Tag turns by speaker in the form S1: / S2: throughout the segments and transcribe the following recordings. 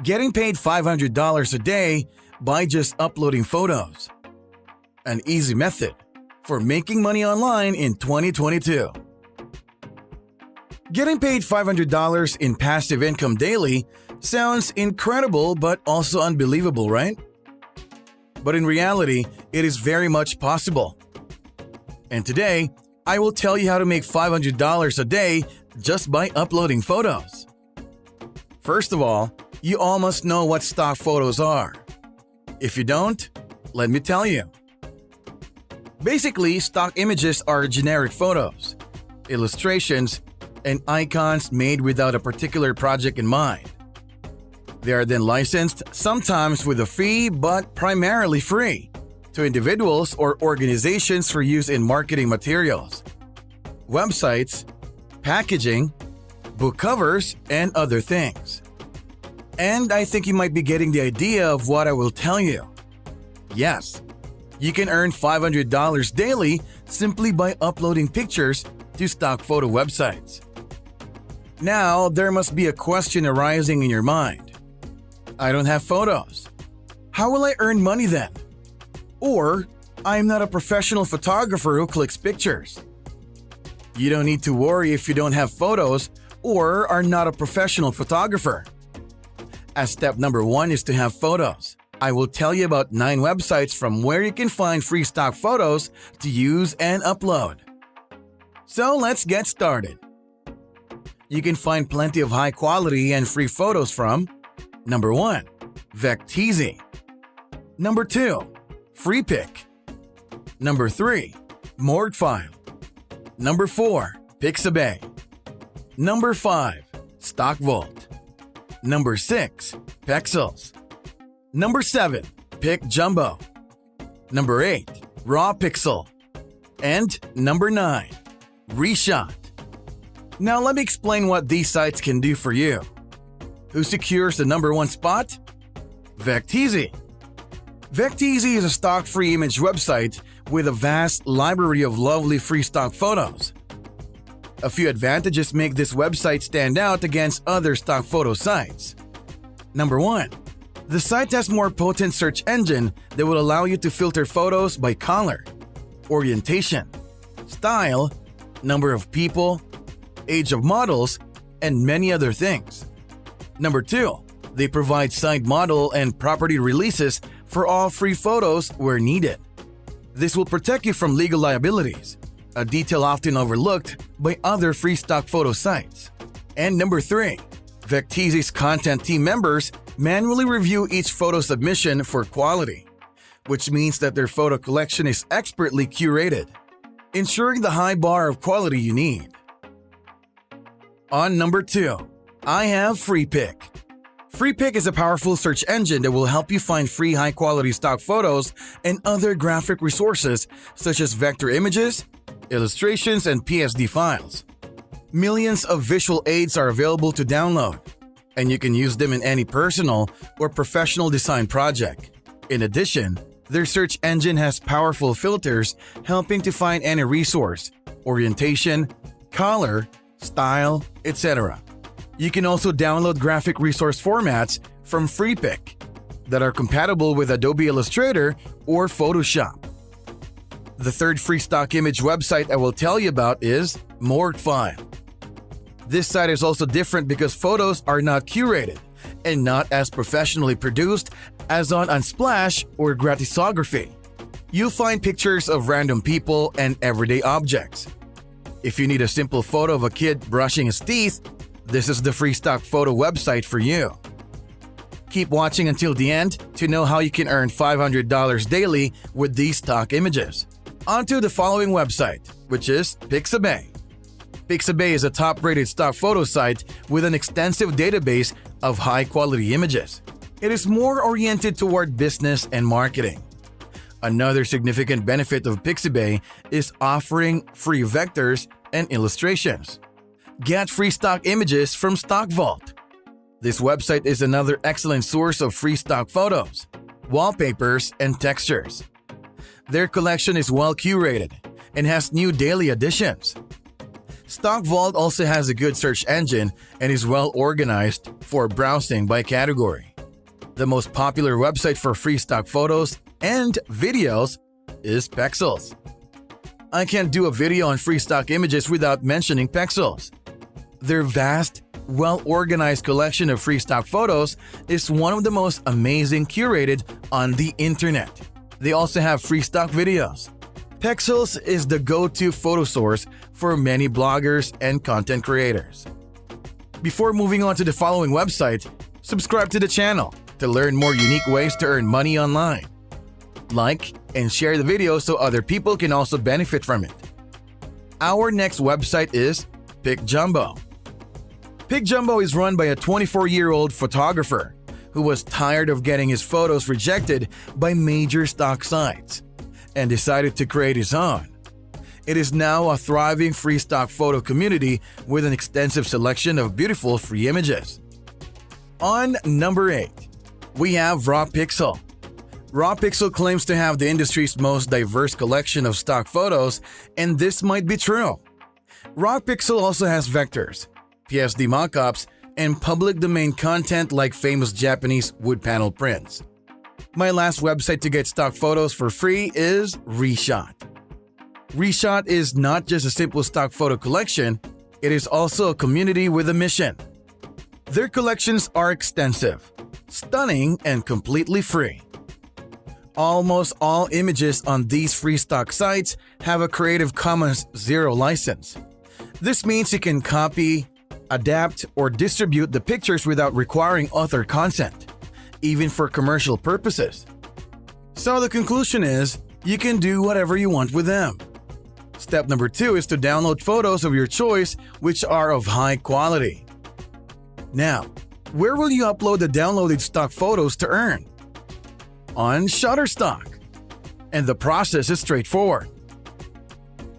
S1: Getting paid $500 a day by just uploading photos. An easy method for making money online in 2022. Getting paid $500 in passive income daily sounds incredible but also unbelievable, right? But in reality, it is very much possible. And today, I will tell you how to make $500 a day just by uploading photos. First of all, you all must know what stock photos are. If you don't, let me tell you. Basically, stock images are generic photos, illustrations, and icons made without a particular project in mind. They are then licensed, sometimes with a fee but primarily free, to individuals or organizations for use in marketing materials, websites, packaging, book covers, and other things. And I think you might be getting the idea of what I will tell you. Yes, you can earn $500 daily simply by uploading pictures to stock photo websites. Now, there must be a question arising in your mind. I don't have photos. How will I earn money then? Or, I'm not a professional photographer who clicks pictures. You don't need to worry if you don't have photos or are not a professional photographer. As step number 1 is to have photos, I will tell you about 9 websites from where you can find free stock photos to use and upload. So let's get started. You can find plenty of high quality and free photos from number 1, Vecteezy. Number 2, Freepik. Number 3, Morguefile. Number 4, Pixabay. Number 5, StockVault. Number 6, Pexels. Number 7, PicJumbo. Number 8, RawPixel. And number 9, Reshot. Now let me explain what these sites can do for you. Who secures the number 1 spot? Vecteezy. Vecteezy is a stock-free image website with a vast library of lovely free stock photos. A few advantages make this website stand out against other stock photo sites. Number 1. The site has more potent search engine that will allow you to filter photos by color, orientation, style, number of people, age of models, and many other things. Number 2. They provide site model and property releases for all free photos where needed. This will protect you from legal liabilities, a detail often overlooked by other free stock photo sites. And number 3. Vecteezy's content team members manually review each photo submission for quality, which means that their photo collection is expertly curated, ensuring the high bar of quality you need. On number 2, I have Freepik. Freepik is a powerful search engine that will help you find free high-quality stock photos and other graphic resources such as vector images, illustrations, and PSD files. Millions of visual aids are available to download, and you can use them in any personal or professional design project. In addition, their search engine has powerful filters helping to find any resource, orientation, color, style, etc. You can also download graphic resource formats from Freepik that are compatible with Adobe Illustrator or Photoshop. The third free stock image website I will tell you about is Morguefile. This site is also different because photos are not curated and not as professionally produced as on Unsplash or Gratisography. You'll find pictures of random people and everyday objects. If you need a simple photo of a kid brushing his teeth, this is the free stock photo website for you. Keep watching until the end to know how you can earn $500 daily with these stock images. On to the following website, which is Pixabay. Pixabay is a top-rated stock photo site with an extensive database of high-quality images. It is more oriented toward business and marketing. Another significant benefit of Pixabay is offering free vectors and illustrations. Get free stock images from StockVault. This website is another excellent source of free stock photos, wallpapers, and textures. Their collection is well curated and has new daily additions. StockVault also has a good search engine and is well organized for browsing by category. The most popular website for free stock photos and videos is Pexels. I can't do a video on free stock images without mentioning Pexels. Their vast, well-organized collection of free stock photos is one of the most amazing curated on the internet. They also have free stock videos. Pexels is the go-to photo source for many bloggers and content creators. Before moving on to the following website, subscribe to the channel to learn more unique ways to earn money online. Like and share the video so other people can also benefit from it. Our next website is PicJumbo. PicJumbo is run by a 24-year-old photographer who was tired of getting his photos rejected by major stock sites and decided to create his own. It is now a thriving free stock photo community with an extensive selection of beautiful free images. On number 8, we have RawPixel. RawPixel claims to have the industry's most diverse collection of stock photos, and this might be true. RawPixel also has vectors, PSD mockups, and public domain content like famous Japanese wood panel prints. My last website to get stock photos for free is Reshot. Reshot is not just a simple stock photo collection, it is also a community with a mission. Their collections are extensive, stunning, and completely free. Almost all images on these free stock sites have a Creative Commons Zero license. This means you can copy, adapt, or distribute the pictures without requiring author consent, even for commercial purposes. So the conclusion is, you can do whatever you want with them. Step number 2 is to download photos of your choice which are of high quality. Now, where will you upload the downloaded stock photos to earn? On Shutterstock. And the process is straightforward.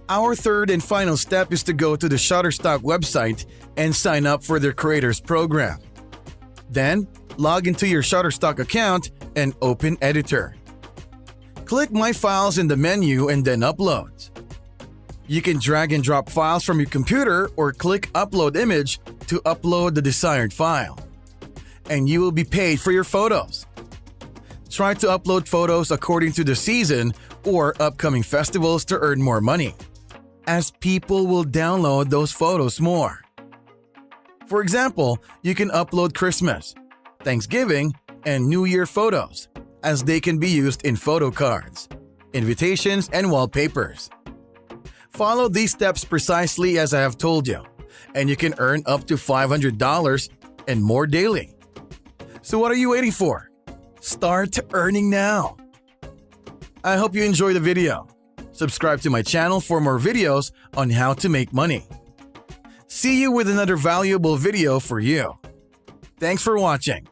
S1: Our third and final step is to go to the Shutterstock website and sign up for their creators program. Then, log into your Shutterstock account and open Editor. Click My Files in the menu and then Uploads. You can drag and drop files from your computer or click Upload Image to upload the desired file. And you will be paid for your photos. Try to upload photos according to the season or upcoming festivals to earn more money, as people will download those photos more. For example, you can upload Christmas, Thanksgiving, and New Year photos, as they can be used in photo cards, invitations, and wallpapers. Follow these steps precisely as I have told you, and you can earn up to $500 and more daily. So what are you waiting for? Start earning now! I hope you enjoyed the video. Subscribe to my channel for more videos on how to make money. See you with another valuable video for you. Thanks for watching.